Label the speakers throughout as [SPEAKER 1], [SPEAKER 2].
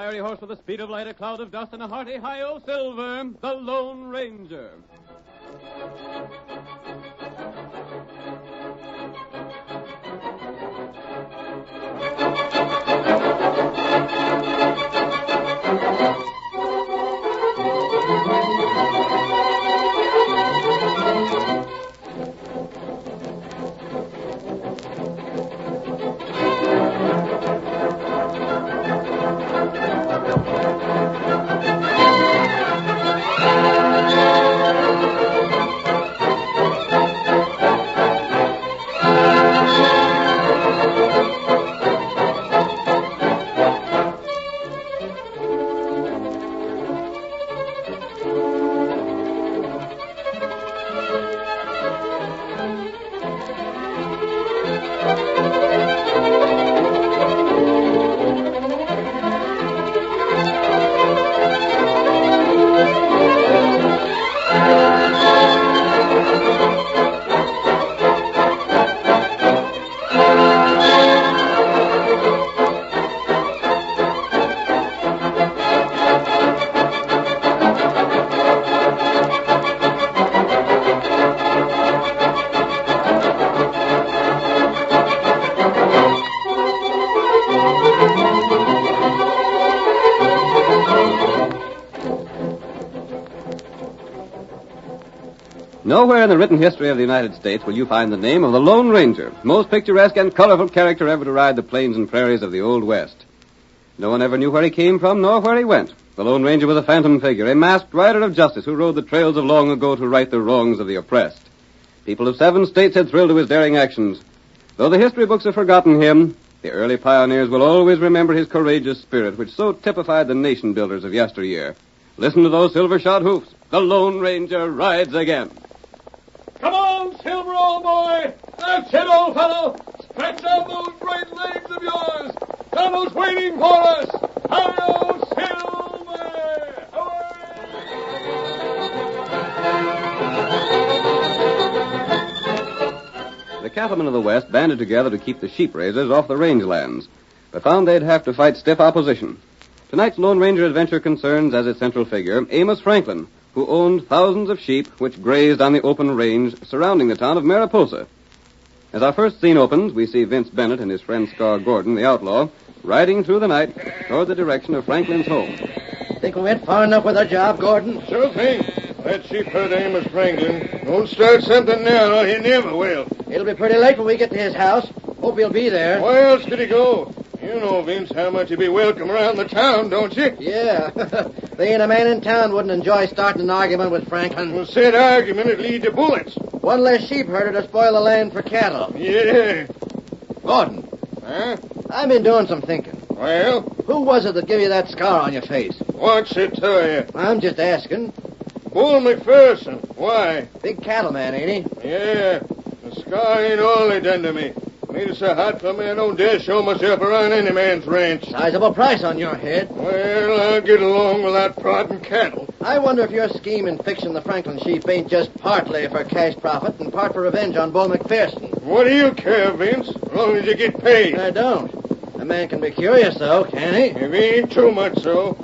[SPEAKER 1] fiery horse with the speed of light, a cloud of dust, and a hearty hi-yo silver, the Lone Ranger. Nowhere in the written history of the United States will you find the name of the Lone Ranger, most picturesque and colorful character ever to ride the plains and prairies of the Old West. No one ever knew where he came from nor where he went. The Lone Ranger was a phantom figure, a masked rider of justice who rode the trails of long ago to right the wrongs of the oppressed. People of 7 states had thrilled to his daring actions. Though the history books have forgotten him, the early pioneers will always remember his courageous spirit, which so typified the nation builders of yesteryear. Listen to those silver-shod hoofs. The Lone Ranger rides again.
[SPEAKER 2] Come on, Silver, old boy. That's it, old fellow. Stretch out those great legs of yours. Donald's waiting for us. Hi-yo, Silver! Away!
[SPEAKER 1] The cattlemen of the West banded together to keep the sheep raisers off the rangelands, but found they'd have to fight stiff opposition. Tonight's Lone Ranger adventure concerns, as its central figure, Amos Franklyn, who owned thousands of sheep which grazed on the open range surrounding the town of Mariposa. As our first scene opens, we see Vince Bennett and his friend Scar Gordon, the outlaw, riding through the night toward the direction of Franklyn's home.
[SPEAKER 3] Think we went far enough with our job, Gordon?
[SPEAKER 2] Sure thing. That sheepherder Amos Franklyn don't start something now, or he never will.
[SPEAKER 3] It'll be pretty late when we get to his house. Hope he'll be there.
[SPEAKER 2] Where else could he go? You know, Vince, how much he'd be welcome around the town, don't you?
[SPEAKER 3] Yeah. There ain't a man in town wouldn't enjoy starting an argument with Franklyn.
[SPEAKER 2] Well, said argument would lead to bullets.
[SPEAKER 3] One less sheepherder to spoil the land for cattle.
[SPEAKER 2] Yeah.
[SPEAKER 3] Gordon.
[SPEAKER 2] Huh?
[SPEAKER 3] I've been doing some thinking.
[SPEAKER 2] Well?
[SPEAKER 3] Who was it that gave you that scar on your face?
[SPEAKER 2] What's it to you?
[SPEAKER 3] I'm just asking.
[SPEAKER 2] Bull McPherson. Why?
[SPEAKER 3] Big cattleman, ain't
[SPEAKER 2] he? Yeah. The scar ain't all they done to me. Made it so hot for me I don't dare show myself around any man's ranch.
[SPEAKER 3] Sizable price on your head.
[SPEAKER 2] Well, I'll get along without prodding cattle.
[SPEAKER 3] I wonder if your scheme in fixing the Franklyn sheep ain't just partly for cash profit and part for revenge on Bull McPherson.
[SPEAKER 2] What do you care, Vince? As long as you get paid.
[SPEAKER 3] I don't. A man can be curious, though, can't he?
[SPEAKER 2] If he ain't too much so.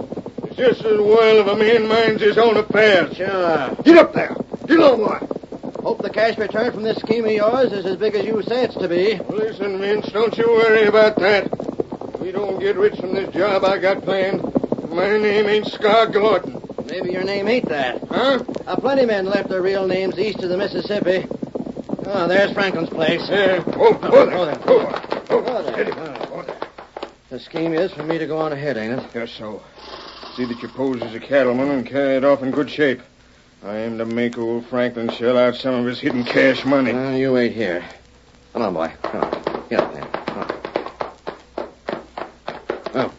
[SPEAKER 2] It's just as well if a man minds his own affairs.
[SPEAKER 3] Sure.
[SPEAKER 2] Get up there. Get on, boy.
[SPEAKER 3] Hope the cash return from this scheme of yours is as big as you say it's to be.
[SPEAKER 2] Listen, Vince, don't you worry about that. If we don't get rich from this job I got planned, my name ain't Scar Gordon.
[SPEAKER 3] Maybe your name ain't that.
[SPEAKER 2] Huh?
[SPEAKER 3] Plenty men left their real names east of the Mississippi. Oh, there's Franklin's place.
[SPEAKER 2] Yeah.
[SPEAKER 3] Go there. The scheme is for me to go on ahead, ain't it?
[SPEAKER 2] Yes, so. See that you pose as a cattleman and carry it off in good shape. I aim to make old Franklyn shell out some of his hidden cash money.
[SPEAKER 3] You wait here. Come on, boy. Come on. Get up there. Oh,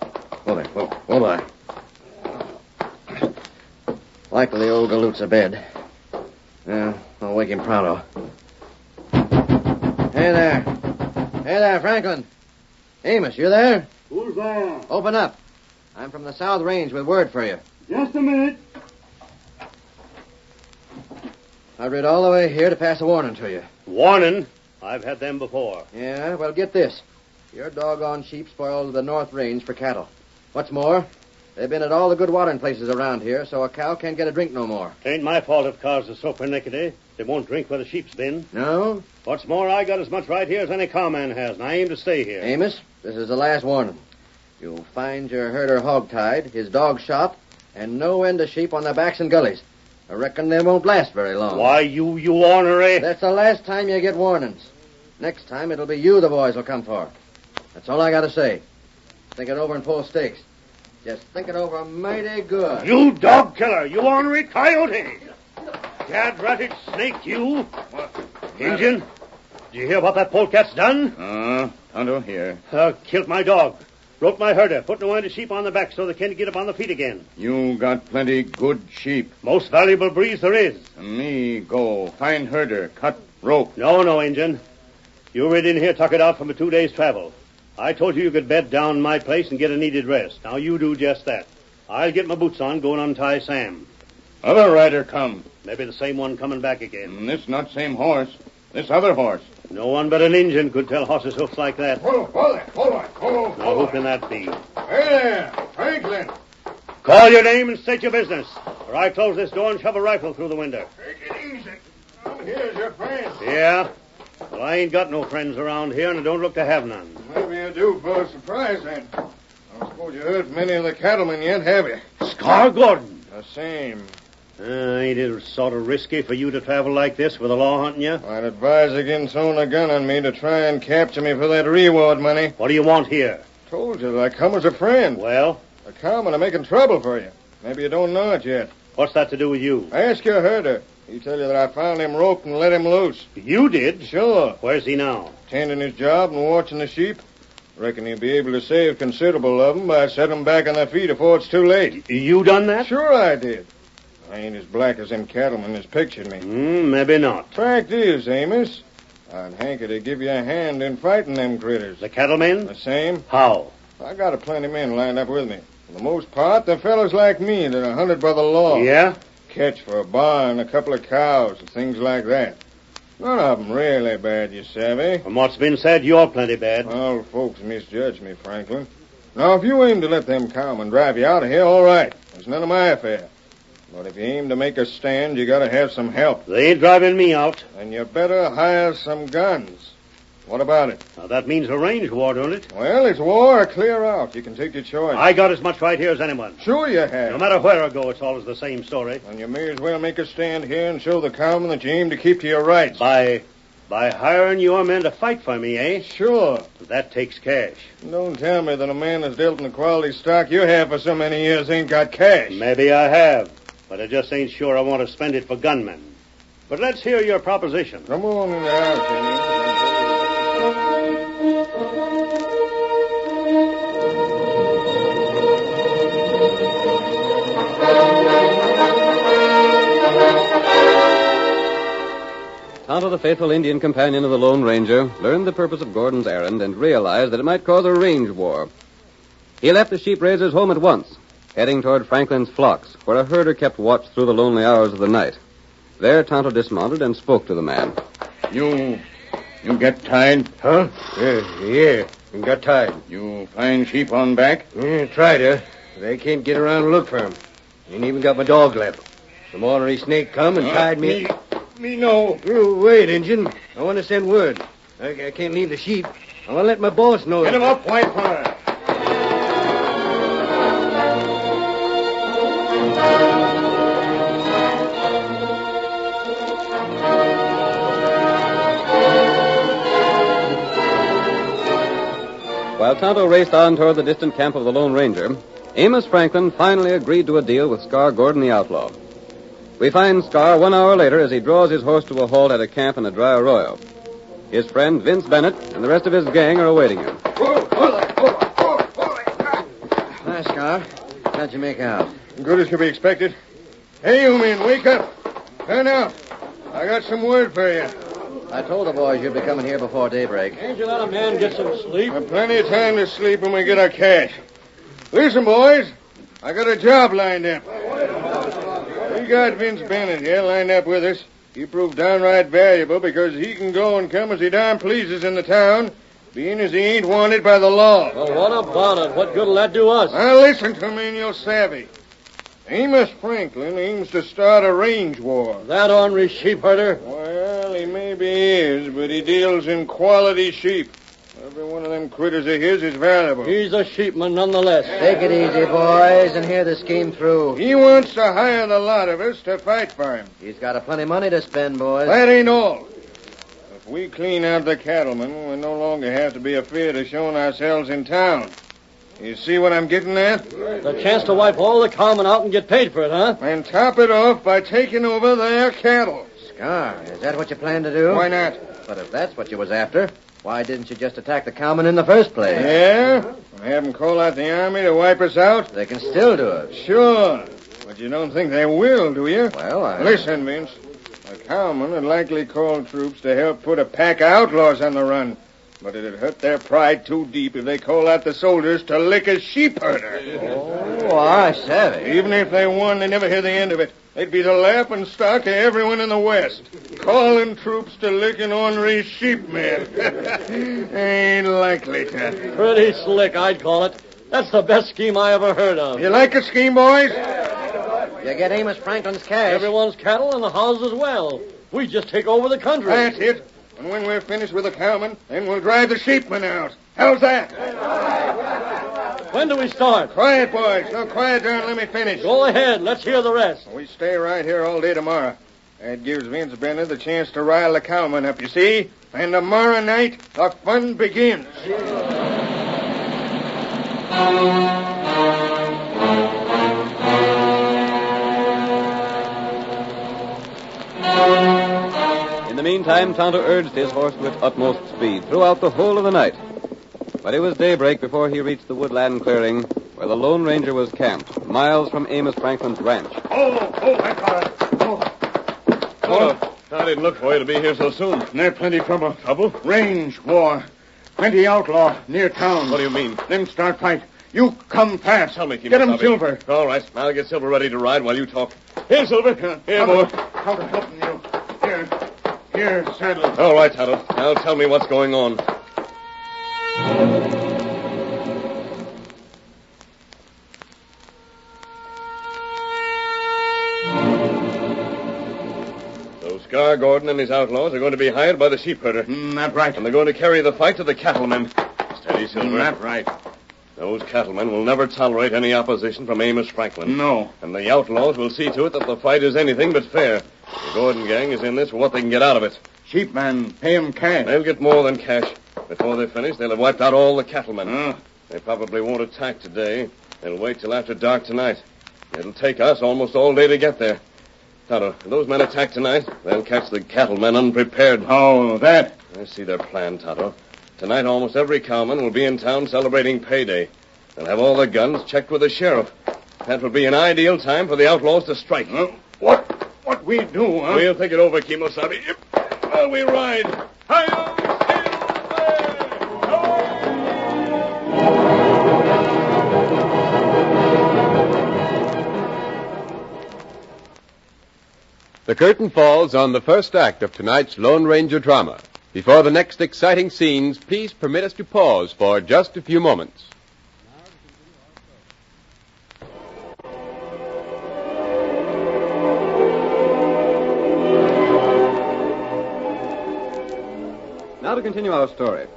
[SPEAKER 3] go there. Go by. Likely the old galoot's abed. Yeah, I'll wake him pronto. Hey there, Franklyn. Amos, you there?
[SPEAKER 4] Who's there?
[SPEAKER 3] Open up. I'm from the South Range with word for you.
[SPEAKER 4] Just a minute.
[SPEAKER 3] I rid all the way here to pass a warning to you.
[SPEAKER 4] Warning? I've had them before.
[SPEAKER 3] Yeah, well, get this. Your doggone sheep spoiled the North Range for cattle. What's more, They've been at all the good watering places around here, so a cow can't get a drink no more.
[SPEAKER 4] It ain't my fault if cows are so pernickety. They won't drink where the sheep's been.
[SPEAKER 3] No?
[SPEAKER 4] What's more, I got as much right here as any cowman has, and I aim to stay here.
[SPEAKER 3] Amos, this is the last warning. You'll find your herder hog-tied, his dog shot, and no end of sheep on their backs and gullies. I reckon they won't last very long.
[SPEAKER 4] Why, you ornery...
[SPEAKER 3] That's the last time you get warnings. Next time, it'll be you the boys will come for. That's all I got to say. Think it over and pull stakes. Just think it over mighty good.
[SPEAKER 4] You dog killer! You ornery coyote! Gad-ratted snake, you! Injun, did you hear what that polecat's done?
[SPEAKER 5] Tonto here.
[SPEAKER 4] Killed my dog. Broke my herder. Put no end of sheep on the back so they can't get up on the feet again.
[SPEAKER 5] You got plenty good sheep.
[SPEAKER 4] Most valuable breeds there is.
[SPEAKER 5] Me go. Find herder. Cut rope.
[SPEAKER 4] No, Injun. You rid in here, tuck it out from a 2 days' travel. I told you could bed down in my place and get a needed rest. Now you do just that. I'll get my boots on, go and untie Sam.
[SPEAKER 5] Other rider come.
[SPEAKER 4] Maybe the same one coming back again.
[SPEAKER 5] This not same horse. This other horse.
[SPEAKER 4] No one but an Injun could tell horses' hoofs like that.
[SPEAKER 2] Hold on.
[SPEAKER 4] Now, who can that be?
[SPEAKER 2] Hey there, Franklyn.
[SPEAKER 4] Call your name and state your business, or I close this door and shove a rifle through the window.
[SPEAKER 2] Take it easy. I'm here's your friend.
[SPEAKER 4] Yeah? Well, I ain't got no friends around here, and I don't look to have none.
[SPEAKER 2] Maybe you do for a surprise, then. I don't suppose you heard from any of the cattlemen yet, have you?
[SPEAKER 4] Scar Gordon!
[SPEAKER 2] The same.
[SPEAKER 4] Ain't it sort of risky for you to travel like this with the law hunting you?
[SPEAKER 2] I'd advise against owning a gun on me to try and capture me for that reward money.
[SPEAKER 4] What do you want here?
[SPEAKER 2] Told you that I come as a friend.
[SPEAKER 4] Well,
[SPEAKER 2] The cowmen are making trouble for you. Maybe you don't know it yet.
[SPEAKER 4] what's that to do with you?
[SPEAKER 2] Ask your herder. He tell you that I found him roped and let him loose.
[SPEAKER 4] You did?
[SPEAKER 2] Sure.
[SPEAKER 4] Where's he now?
[SPEAKER 2] Tending his job and watching the sheep. Reckon he'll be able to save considerable of them by setting them back on their feet before it's too late.
[SPEAKER 4] You done that?
[SPEAKER 2] Sure I did. I ain't as black as them cattlemen has pictured me.
[SPEAKER 4] Maybe not.
[SPEAKER 2] Fact is, Amos, I'd hanker to give you a hand in fighting them critters.
[SPEAKER 4] The cattlemen?
[SPEAKER 2] The same.
[SPEAKER 4] How?
[SPEAKER 2] I got a plenty men lined up with me. For the most part, they're fellows like me that are hunted by the law.
[SPEAKER 4] Yeah?
[SPEAKER 2] Catch for a barn, a couple of cows, and things like that. None of them really bad, you savvy.
[SPEAKER 4] From what's been said, you're plenty bad.
[SPEAKER 2] All folks misjudge me, Franklin. Now, if you aim to let them cowmen drive you out of here, all right. It's none of my affair. But if you aim to make a stand, you gotta have some help.
[SPEAKER 4] They ain't driving me out.
[SPEAKER 2] And you better hire some guns. What about it?
[SPEAKER 4] Now, that means a range war, don't it?
[SPEAKER 2] Well, it's war or clear out. You can take your choice.
[SPEAKER 4] I got as much right here as anyone.
[SPEAKER 2] Sure you have.
[SPEAKER 4] No matter where I go, it's always the same story.
[SPEAKER 2] And you may as well make a stand here and show the cowmen that you aim to keep to your rights.
[SPEAKER 4] By hiring your men to fight for me, eh?
[SPEAKER 2] Sure.
[SPEAKER 4] That takes cash.
[SPEAKER 2] Don't tell me that a man that's dealt in the quality stock you have for so many years ain't got cash.
[SPEAKER 4] Maybe I have, but I just ain't sure I want to spend it for gunmen. But let's hear your proposition.
[SPEAKER 2] Come on in the house, Amos.
[SPEAKER 1] Tonto, the faithful Indian companion of the Lone Ranger, learned the purpose of Gordon's errand and realized that it might cause a range war. He left the sheep raiser's home at once, heading toward Franklyn's flocks, where a herder kept watch through the lonely hours of the night. There, Tonto dismounted and spoke to the man.
[SPEAKER 5] You get tied?
[SPEAKER 6] Huh? Yeah. Got tied.
[SPEAKER 5] You find sheep on back?
[SPEAKER 6] Yeah, tried to. They can't get around and look for him. Ain't even got my dog left. Some ornery snake come and tied me.
[SPEAKER 5] Me no.
[SPEAKER 6] Oh, wait, Injun. I want to send word. I can't leave the sheep. I want to let my boss know.
[SPEAKER 5] Get him up, white fire.
[SPEAKER 1] While Tonto raced on toward the distant camp of the Lone Ranger, Amos Franklyn finally agreed to a deal with Scar Gordon the outlaw. We find Scar 1 hour later as he draws his horse to a halt at a camp in a dry arroyo. His friend Vince Bennett and the rest of his gang are awaiting him.
[SPEAKER 3] Hi, Scar. How'd you make out?
[SPEAKER 2] Good as could be expected. Hey, you men, wake up. Turn out. I got some word for you.
[SPEAKER 3] I told the boys you'd be coming here before daybreak.
[SPEAKER 6] Can't you let a man get some sleep?
[SPEAKER 2] We've plenty of time to sleep when we get our cash. Listen, boys. I got a job lined up. We got Vince Bennett here lined up with us. He proved downright valuable because he can go and come as he darn pleases in the town
[SPEAKER 5] being as he ain't wanted by the law.
[SPEAKER 2] Well, what about it? What good'll that do us?
[SPEAKER 5] Now, listen to me and you'll savvy. Amos Franklyn aims to start a range war.
[SPEAKER 2] That ornery sheepherder?
[SPEAKER 5] Well, he maybe is, but he deals in quality sheep. Every one of them critters of his is valuable.
[SPEAKER 2] He's a sheepman nonetheless.
[SPEAKER 3] Take it easy, boys, and hear the scheme through.
[SPEAKER 5] He wants to hire the lot of us to fight for him.
[SPEAKER 3] He's got a plenty money to spend, boys.
[SPEAKER 5] That ain't all. If we clean out the cattlemen, we no longer have to be afraid of showing ourselves in town. You see what I'm getting at?
[SPEAKER 2] The chance to wipe all the cowmen out and get paid for it, huh?
[SPEAKER 5] And top it off by taking over their cattle.
[SPEAKER 3] Scar, is that what you plan to do?
[SPEAKER 5] Why not?
[SPEAKER 3] But if that's what you was after, why didn't you just attack the cowmen in the first place?
[SPEAKER 5] Yeah? Have them call out the army to wipe us out?
[SPEAKER 3] They can still do it.
[SPEAKER 5] Sure. But you don't think they will, do you?
[SPEAKER 3] Well,
[SPEAKER 5] Listen, Vince. The cowmen would likely call troops to help put a pack of outlaws on the run. But it'd hurt their pride too deep if they call out the soldiers to lick a sheepherder.
[SPEAKER 3] Oh, I savvy.
[SPEAKER 5] Even if they won, they'd never hear the end of it. They'd be the laughing stock of everyone in the West. Calling troops to lick an ornery sheepman. Ain't likely to.
[SPEAKER 2] Pretty slick, I'd call it. That's the best scheme I ever heard of.
[SPEAKER 5] You like the scheme, boys?
[SPEAKER 3] You get Amos Franklyn's cash.
[SPEAKER 2] Everyone's cattle and the houses as well. We just take over the country.
[SPEAKER 5] That's it. And when we're finished with the cowmen, then we'll drive the sheepmen out. How's that?
[SPEAKER 2] When do we start?
[SPEAKER 5] Quiet, boys. No, quiet down. Let me finish.
[SPEAKER 2] Go ahead. Let's hear the rest.
[SPEAKER 5] We stay right here all day tomorrow. That gives Vince Bennett the chance to rile the cowmen up, you see? And tomorrow night, the fun begins.
[SPEAKER 1] In the meantime, Tonto urged his horse with utmost speed throughout the whole of the night. But it was daybreak before he reached the woodland clearing where the Lone Ranger was camped, miles from Amos Franklyn's ranch.
[SPEAKER 4] I got it. I didn't look for you to be here so soon.
[SPEAKER 5] There's plenty trouble. Trouble? Range war. Plenty outlaw near town.
[SPEAKER 4] What do you mean?
[SPEAKER 5] Then start fight. You come fast.
[SPEAKER 4] Tell me,
[SPEAKER 5] Get him,
[SPEAKER 4] Kimosabe.
[SPEAKER 5] Silver.
[SPEAKER 4] All right. I'll get Silver ready to ride while you talk. Here, Silver. Here, boy.
[SPEAKER 5] How to help you? Here, saddle.
[SPEAKER 4] All right, Tonto. Now tell me what's going on. So Scar Gordon and his outlaws are going to be hired by the sheepherder.
[SPEAKER 5] That's right.
[SPEAKER 4] And they're going to carry the fight to the cattlemen. Steady, Silver.
[SPEAKER 5] That's right.
[SPEAKER 4] Those cattlemen will never tolerate any opposition from Amos Franklyn.
[SPEAKER 5] No.
[SPEAKER 4] And the outlaws will see to it that the fight is anything but fair. The Gordon gang is in this for what they can get out of it.
[SPEAKER 5] Sheepman, pay him cash.
[SPEAKER 4] They'll get more than cash. Before they finish, they'll have wiped out all the cattlemen. They probably won't attack today. They'll wait till after dark tonight. It'll take us almost all day to get there. Tonto, if those men attack tonight, they'll catch the cattlemen unprepared.
[SPEAKER 5] Oh, that?
[SPEAKER 4] I see their plan, Tonto. Tonight, almost every cowman will be in town celebrating payday. They'll have all their guns checked with the sheriff. That will be an ideal time for the outlaws to strike.
[SPEAKER 5] What we do, huh?
[SPEAKER 4] We'll think it over, Kimosabe. While we ride. Hi-yo,
[SPEAKER 7] The curtain falls on the first act of tonight's Lone Ranger drama. Before the next exciting scenes, please permit us to pause for just a few moments.
[SPEAKER 1] Now to continue our story.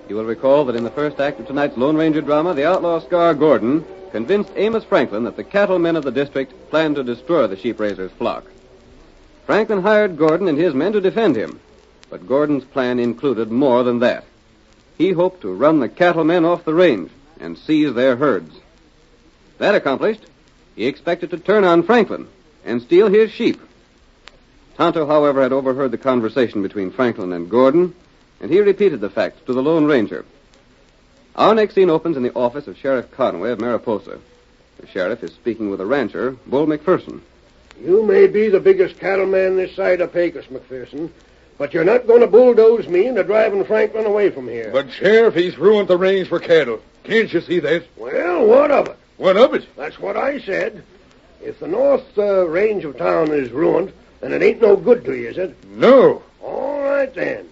[SPEAKER 1] You will recall that in the first act of tonight's Lone Ranger drama, the outlaw Scar Gordon convinced Amos Franklyn that the cattlemen of the district planned to destroy the sheep raisers' flock. Franklyn hired Gordon and his men to defend him, but Gordon's plan included more than that. He hoped to run the cattlemen off the range and seize their herds. That accomplished, he expected to turn on Franklyn and steal his sheep. Tonto, however, had overheard the conversation between Franklyn and Gordon, and he repeated the facts to the Lone Ranger. Our next scene opens in the office of Sheriff Conway of Mariposa. The sheriff is speaking with a rancher, Bull McPherson.
[SPEAKER 8] You may be the biggest cattleman this side of Pecos, McPherson, but you're not going to bulldoze me into driving Franklyn away from here.
[SPEAKER 5] But, Sheriff, he's ruined the range for cattle. Can't you see that?
[SPEAKER 8] Well, what of it?
[SPEAKER 5] What of it?
[SPEAKER 8] That's what I said. If the north range of town is ruined, then it ain't no good to you, is it?
[SPEAKER 5] No.
[SPEAKER 8] All right, then.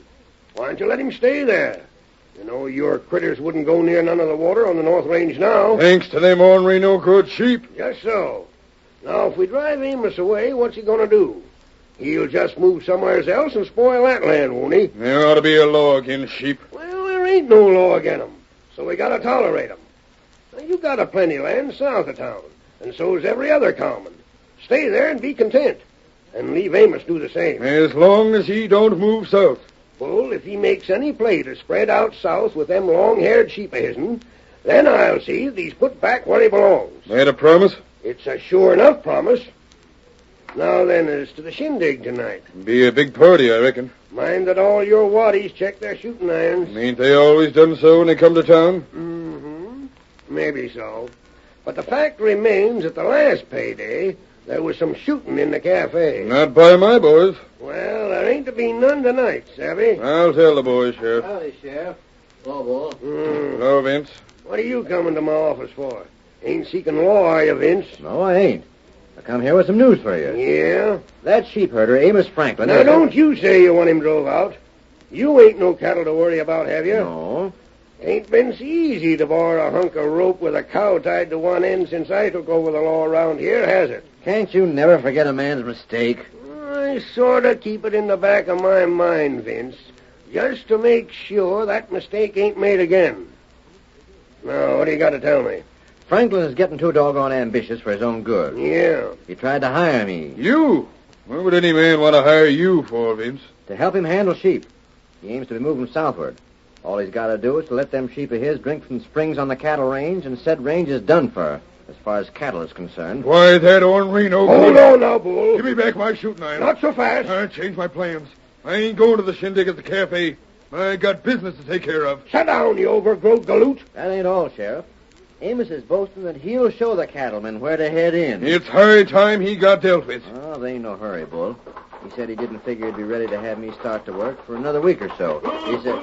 [SPEAKER 8] Why don't you let him stay there? You know, your critters wouldn't go near none of the water on the North Range now.
[SPEAKER 5] Thanks to them ornery no-good sheep.
[SPEAKER 8] Just so. Now, if we drive Amos away, what's he going to do? He'll just move somewhere else and spoil that land, won't he?
[SPEAKER 5] There ought to be a law against sheep.
[SPEAKER 8] Well, there ain't no law against 'em, so we got to tolerate 'em. Now, you got a plenty land south of town, and so's every other cowman. Stay there and be content, and leave Amos do the same.
[SPEAKER 5] As long as he don't move south.
[SPEAKER 8] Bull, if he makes any play to spread out south with them long-haired sheep of his'n, then I'll see that he's put back where he belongs.
[SPEAKER 5] That a promise?
[SPEAKER 8] It's a sure enough promise. Now then, as to the shindig tonight.
[SPEAKER 5] Be a big party, I reckon.
[SPEAKER 8] Mind that all your waddies check their shooting irons.
[SPEAKER 5] Ain't they always done so when they come to town?
[SPEAKER 8] Mm-hmm. Maybe so. But the fact remains that the last payday, there was some shooting in the cafe.
[SPEAKER 5] Not by my boys.
[SPEAKER 8] Well, there ain't to be none tonight, savvy?
[SPEAKER 5] I'll tell the boys, Sheriff.
[SPEAKER 3] Howdy, Sheriff. Hello, Bull.
[SPEAKER 5] Hello, Vince.
[SPEAKER 8] What are you coming to my office for? Ain't seeking law, are you, Vince?
[SPEAKER 3] No, I ain't. I come here with some news for you.
[SPEAKER 8] Yeah?
[SPEAKER 3] That sheepherder, Amos Franklyn...
[SPEAKER 8] Now, don't you say you want him drove out. You ain't no cattle to worry about, have you?
[SPEAKER 3] No.
[SPEAKER 8] Ain't been so easy to borrow a hunk of rope with a cow tied to one end since I took over the law around here, has it?
[SPEAKER 3] Can't you never forget a man's mistake?
[SPEAKER 8] I sort of keep it in the back of my mind, Vince, just to make sure that mistake ain't made again. Now, what do you got to tell me?
[SPEAKER 3] Franklyn is getting too doggone ambitious for his own good.
[SPEAKER 8] Yeah.
[SPEAKER 3] He tried to hire me.
[SPEAKER 5] You? What would any man want to hire you for, Vince?
[SPEAKER 3] To help him handle sheep. He aims to be moving southward. All he's got to do is to let them sheep of his drink from springs on the cattle range, and said range is done for, as far as cattle is concerned.
[SPEAKER 5] Why, that ornery no
[SPEAKER 8] Hold on now, Bull.
[SPEAKER 5] Give me back my shooting iron.
[SPEAKER 8] Not so fast.
[SPEAKER 5] I changed my plans. I ain't going to the shindig at the cafe. I got business to take care of.
[SPEAKER 8] Sit down, you overgrown galoot.
[SPEAKER 3] That ain't all, Sheriff. Amos is boasting that he'll show the cattlemen where to head in.
[SPEAKER 5] It's high time he got dealt with.
[SPEAKER 3] Oh, there ain't no hurry, Bull. He said he didn't figure he'd be ready to have me start to work for another week or so. He said...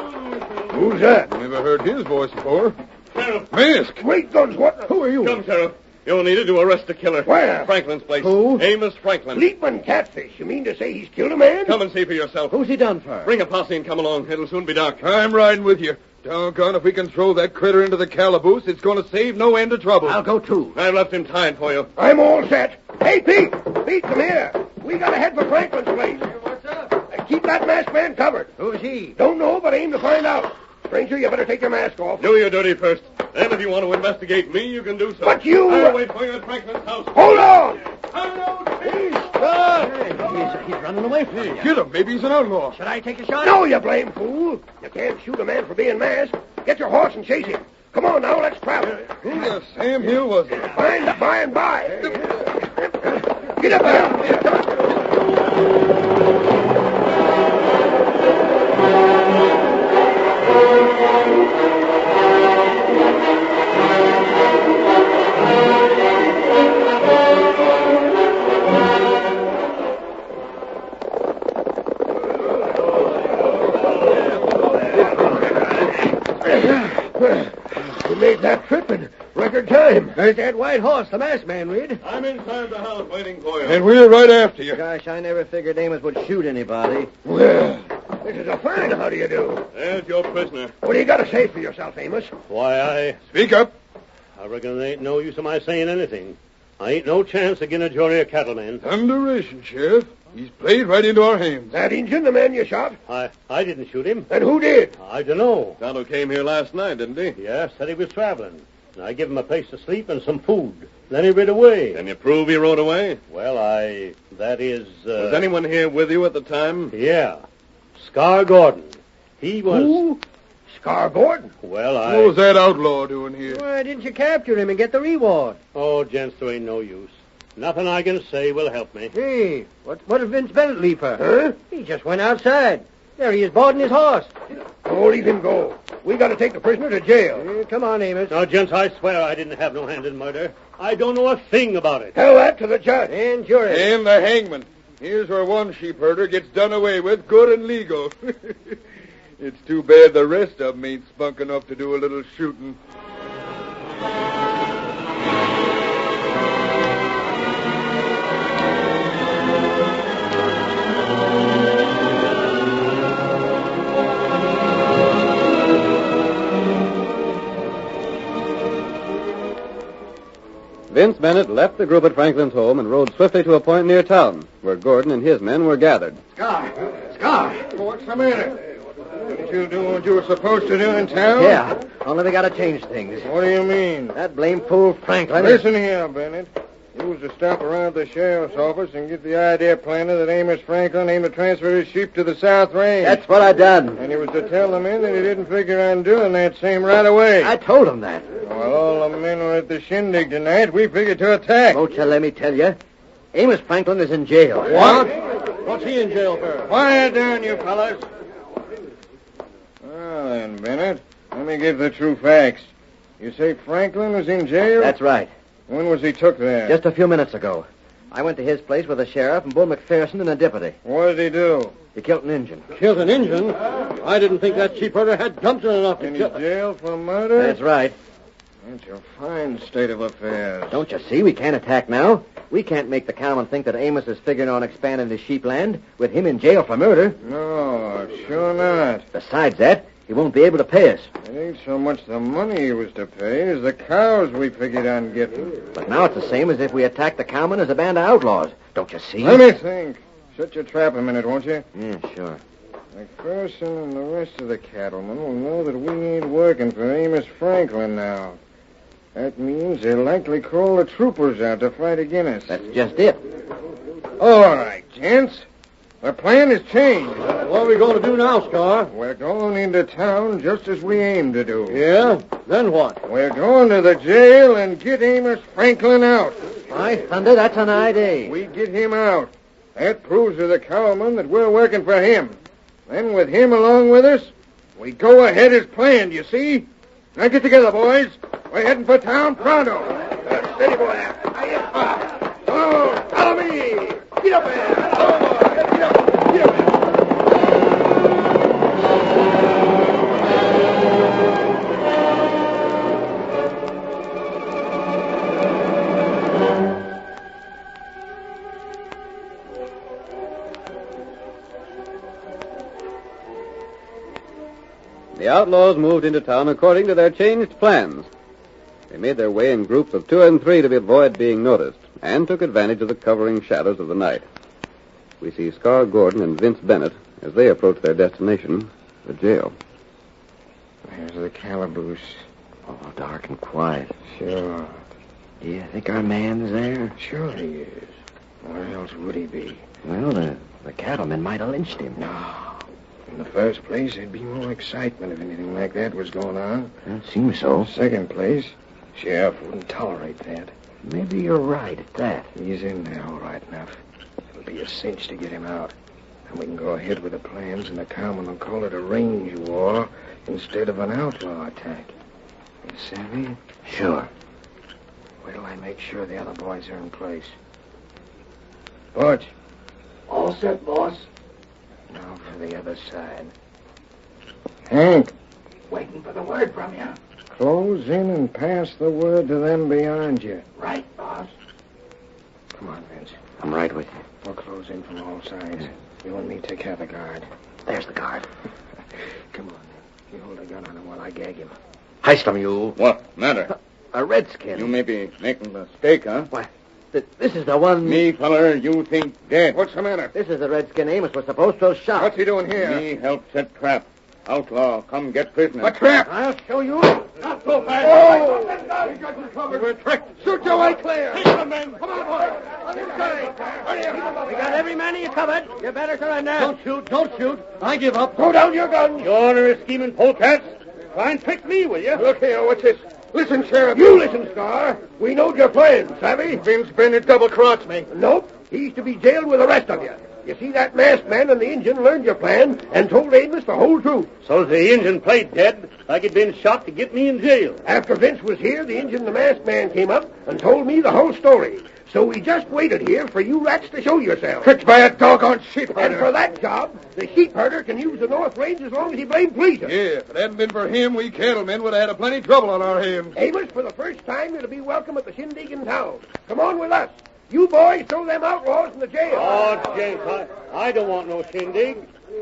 [SPEAKER 8] Who's that?
[SPEAKER 5] Never heard his voice before.
[SPEAKER 2] Sheriff.
[SPEAKER 5] Mask!
[SPEAKER 8] Great guns, what?
[SPEAKER 5] Who are you?
[SPEAKER 2] Come, Sheriff. You'll need it to arrest the killer.
[SPEAKER 8] Where?
[SPEAKER 2] Franklin's place.
[SPEAKER 3] Who?
[SPEAKER 2] Amos Franklyn.
[SPEAKER 8] Leaping catfish. You mean to say he's killed a man?
[SPEAKER 2] Come and see for yourself.
[SPEAKER 3] Who's he done for?
[SPEAKER 2] Bring a posse and come along. It'll soon be dark.
[SPEAKER 5] I'm riding with you. Doggone, if we can throw that critter into the calaboose, it's going to save no end of trouble.
[SPEAKER 3] I'll go too.
[SPEAKER 2] I've left him tied for you.
[SPEAKER 8] I'm all set. Hey, Pete! Pete, come here. We got to head for Franklin's place.
[SPEAKER 3] What's up?
[SPEAKER 8] Keep that masked man covered.
[SPEAKER 3] Who's he?
[SPEAKER 8] Don't know, but aim to find out. Stranger, you better take your mask off.
[SPEAKER 2] Do your duty first. Then if you want to investigate me, you can do so.
[SPEAKER 8] But you...
[SPEAKER 2] I'll wait for you at Franklin's house.
[SPEAKER 8] Hold on!
[SPEAKER 3] He's running away from you.
[SPEAKER 5] Get him. Maybe he's an outlaw.
[SPEAKER 3] Should I take a shot?
[SPEAKER 8] No, you blame fool. You can't shoot a man for being masked. Get your horse and chase him. Come on now, let's travel.
[SPEAKER 5] Who the Sam Hill was it?
[SPEAKER 8] Find the by and by. Get up there. We made that trip in record time. There's that white horse, the masked man, Reed.
[SPEAKER 2] I'm inside the house waiting for you.
[SPEAKER 5] And we're right after you.
[SPEAKER 3] Gosh, I never figured Amos would shoot anybody.
[SPEAKER 8] Well, this is a fine how do you do.
[SPEAKER 2] There's your prisoner.
[SPEAKER 8] What do you got to say for yourself, Amos?
[SPEAKER 9] Why,
[SPEAKER 5] Speak up.
[SPEAKER 9] I reckon there ain't no use of my saying anything. I ain't no chance again a jury of cattlemen.
[SPEAKER 5] Thunderation, Sheriff. He's played right into our hands.
[SPEAKER 8] That Injun, the man you shot?
[SPEAKER 9] I didn't shoot him.
[SPEAKER 8] Then who did?
[SPEAKER 9] I don't know.
[SPEAKER 2] Tonto came here last night, didn't he?
[SPEAKER 9] Yeah, said he was traveling. And I give him a place to sleep and some food. Then he rid away.
[SPEAKER 2] Can you prove he rode away?
[SPEAKER 9] Well, that is...
[SPEAKER 2] Was anyone here with you at the time?
[SPEAKER 9] Yeah. Scar Gordon. He was...
[SPEAKER 8] Who? Scar Gordon?
[SPEAKER 9] Well,
[SPEAKER 5] What was that outlaw doing here?
[SPEAKER 3] Why didn't you capture him and get the reward?
[SPEAKER 9] Oh, gents, there ain't no use. Nothing I can say will help me.
[SPEAKER 3] Hey, what did Vince Bennett leave for?
[SPEAKER 8] Huh?
[SPEAKER 3] He just went outside. There he is, boarding his horse.
[SPEAKER 8] Oh, leave him go. We got to take the prisoner to jail.
[SPEAKER 3] Come on, Amos.
[SPEAKER 9] Now, gents, I swear I didn't have no hand in murder. I don't know a thing about it.
[SPEAKER 8] Tell that to the judge.
[SPEAKER 3] And jury.
[SPEAKER 5] And the hangman. Here's where one sheepherder gets done away with, good and legal. It's too bad the rest of them ain't spunk enough to do a little shooting.
[SPEAKER 1] Vince Bennett left the group at Franklyn's home and rode swiftly to a point near town, where Gordon and his men were gathered.
[SPEAKER 3] Scar!
[SPEAKER 5] What's the matter? Didn't you do what you were supposed to do in town?
[SPEAKER 3] Yeah, only we gotta change things.
[SPEAKER 5] What do you mean?
[SPEAKER 3] That blame fool Franklyn...
[SPEAKER 5] Listen here, Bennett. You was to stop around at the sheriff's office and get the idea planted that Amos Franklyn aimed to transfer his sheep to the South Range.
[SPEAKER 3] That's what I done.
[SPEAKER 5] And he was to tell the men that he didn't figure on doing that same right away.
[SPEAKER 3] I told him that.
[SPEAKER 5] While all the men were at the shindig tonight, we figured to attack.
[SPEAKER 3] Won't you let me tell you? Amos Franklyn is in jail.
[SPEAKER 5] What?
[SPEAKER 9] What's he in jail for?
[SPEAKER 5] Quiet down, you fellas. Well, then, Bennett, let me give the true facts. You say Franklyn was in jail?
[SPEAKER 3] That's right.
[SPEAKER 5] When was he took there?
[SPEAKER 3] Just a few minutes ago. I went to his place with the sheriff and Bull McPherson and a deputy.
[SPEAKER 5] What did he do?
[SPEAKER 3] He killed an Injun.
[SPEAKER 9] Killed an Injun? I didn't think that sheepherder had gumption enough to
[SPEAKER 5] In
[SPEAKER 9] kill...
[SPEAKER 5] jail for murder?
[SPEAKER 3] That's right.
[SPEAKER 5] That's a fine state of affairs.
[SPEAKER 3] Don't you see? We can't attack now. We can't make the cowman think that Amos is figuring on expanding his sheep land with him in jail for murder.
[SPEAKER 5] No, sure not.
[SPEAKER 3] Besides that, he won't be able to pay us.
[SPEAKER 5] It ain't so much the money he was to pay as the cows we figured on getting.
[SPEAKER 3] But now it's the same as if we attacked the cowman as a band of outlaws. Don't you see?
[SPEAKER 5] Let me think. Shut your trap a minute, won't you?
[SPEAKER 3] Yeah, sure.
[SPEAKER 5] McPherson and the rest of the cattlemen will know that we ain't working for Amos Franklyn now. That means they'll likely call the troopers out to fight against us.
[SPEAKER 3] That's just it.
[SPEAKER 5] All right, gents. The plan has changed.
[SPEAKER 9] What are we going to do now, Scar?
[SPEAKER 5] We're going into town just as we aimed to do.
[SPEAKER 9] Yeah? Then what?
[SPEAKER 5] We're going to the jail and get Amos Franklyn out.
[SPEAKER 3] By thunder, that's an idea.
[SPEAKER 5] We get him out. That proves to the cowman that we're working for him. Then with him along with us, we go ahead as planned, you see? Now get together, boys. We're heading for town pronto. Steady, boy. Oh, follow me. Get up there. Oh, boy. Get up. Get up there.
[SPEAKER 1] The outlaws moved into town according to their changed plans. They made their way in groups of 2 and 3 to avoid being noticed, and took advantage of the covering shadows of the night. We see Scar Gordon and Vince Bennett as they approach their destination, the jail.
[SPEAKER 5] There's the calaboose.
[SPEAKER 3] Oh, dark and quiet.
[SPEAKER 5] Sure.
[SPEAKER 3] Do you think our man's there?
[SPEAKER 5] Sure he is. Where else would he be?
[SPEAKER 3] Well, the cattlemen might have lynched him.
[SPEAKER 5] No. In the first place, there'd be more excitement if anything like that was going on.
[SPEAKER 3] It seems so.
[SPEAKER 5] Second place, sheriff wouldn't tolerate that.
[SPEAKER 3] Maybe you're right at that.
[SPEAKER 5] He's in there all right enough. It'll be a cinch to get him out. And we can go ahead with the plans, and the cowman will call it a range war instead of an outlaw attack. You savvy?
[SPEAKER 3] Sure.
[SPEAKER 5] Wait till I make sure the other boys are in place. Butch.
[SPEAKER 8] All set, boss.
[SPEAKER 5] Now for the other side. Hank.
[SPEAKER 8] Waiting for the word from you.
[SPEAKER 5] Close in and pass the word to them beyond you.
[SPEAKER 8] Right, boss.
[SPEAKER 5] Come on, Vince.
[SPEAKER 3] I'm right with you.
[SPEAKER 5] We'll close in from all sides. You and me take care of the guard.
[SPEAKER 3] There's the guard.
[SPEAKER 5] Come on. You hold a gun on him while I gag him.
[SPEAKER 3] Heist him, you.
[SPEAKER 4] What matter?
[SPEAKER 3] A redskin.
[SPEAKER 4] You may be making a mistake, huh?
[SPEAKER 3] Why, this is the one...
[SPEAKER 4] Me, feller, you think dead.
[SPEAKER 5] What's the matter?
[SPEAKER 3] This is the redskin Amos was supposed to have shot.
[SPEAKER 5] What's he doing here?
[SPEAKER 4] Me help set trap. Outlaw, come get prisoner.
[SPEAKER 5] A trap!
[SPEAKER 3] I'll show you.
[SPEAKER 8] Not so fast.
[SPEAKER 5] Oh!
[SPEAKER 8] We got you covered.
[SPEAKER 5] We're tricked. Shoot your way clear.
[SPEAKER 8] Take them, men. Come on, boys. On this side. Hurry up.
[SPEAKER 3] We got every man of you covered. You better surrender.
[SPEAKER 9] Don't shoot, don't shoot. I give up.
[SPEAKER 8] Throw down your guns.
[SPEAKER 9] You order scheming polecats? Try and trick me, will you?
[SPEAKER 5] Look here, what's this? Listen, Sheriff.
[SPEAKER 8] You listen, Scar. We knowed your plans, savvy?
[SPEAKER 5] Vince Bennett double-crossed me.
[SPEAKER 8] Nope. He's to be jailed with the rest of you. You see, that masked man and the Injun learned your plan and told Amos the whole truth.
[SPEAKER 9] So the Injun played dead, like he'd been shot to get me in jail.
[SPEAKER 8] After Vince was here, the Injun and the masked man came up and told me the whole story. So we just waited here for you rats to show yourselves.
[SPEAKER 5] Tricked by a doggone sheepherder.
[SPEAKER 8] And for that job, the sheepherder can use the North Range as long as he blames pleases.
[SPEAKER 5] Yeah, if it hadn't been for him, we cattlemen would have had plenty trouble on our hands.
[SPEAKER 8] Amos, for the first time, you're to be welcome at the shindig in town. Come on with us. You boys throw them outlaws in the jail.
[SPEAKER 9] Oh, James, I don't want no shindig.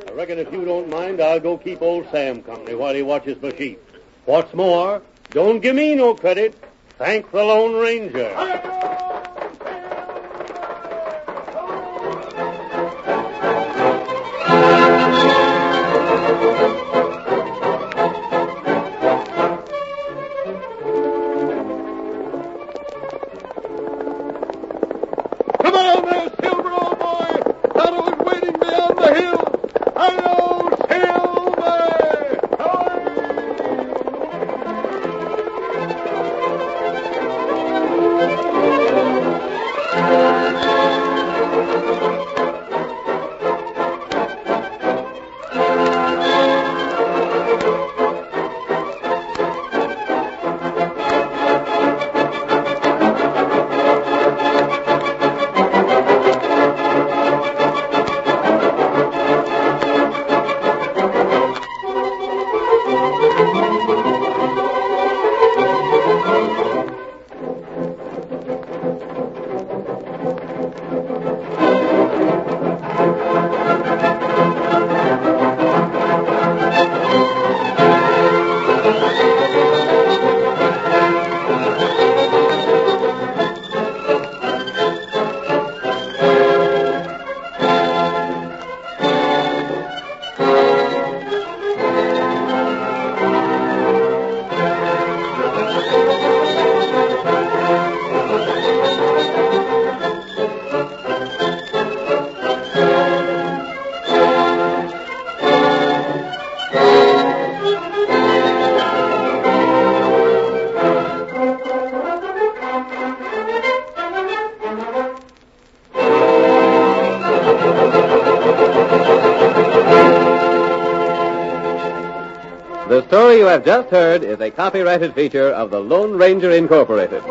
[SPEAKER 9] I reckon if you don't mind, I'll go keep old Sam company while he watches for sheep. What's more, don't give me no credit. Thank the Lone Ranger.
[SPEAKER 1] story you have just heard is a copyrighted feature of the Lone Ranger Incorporated.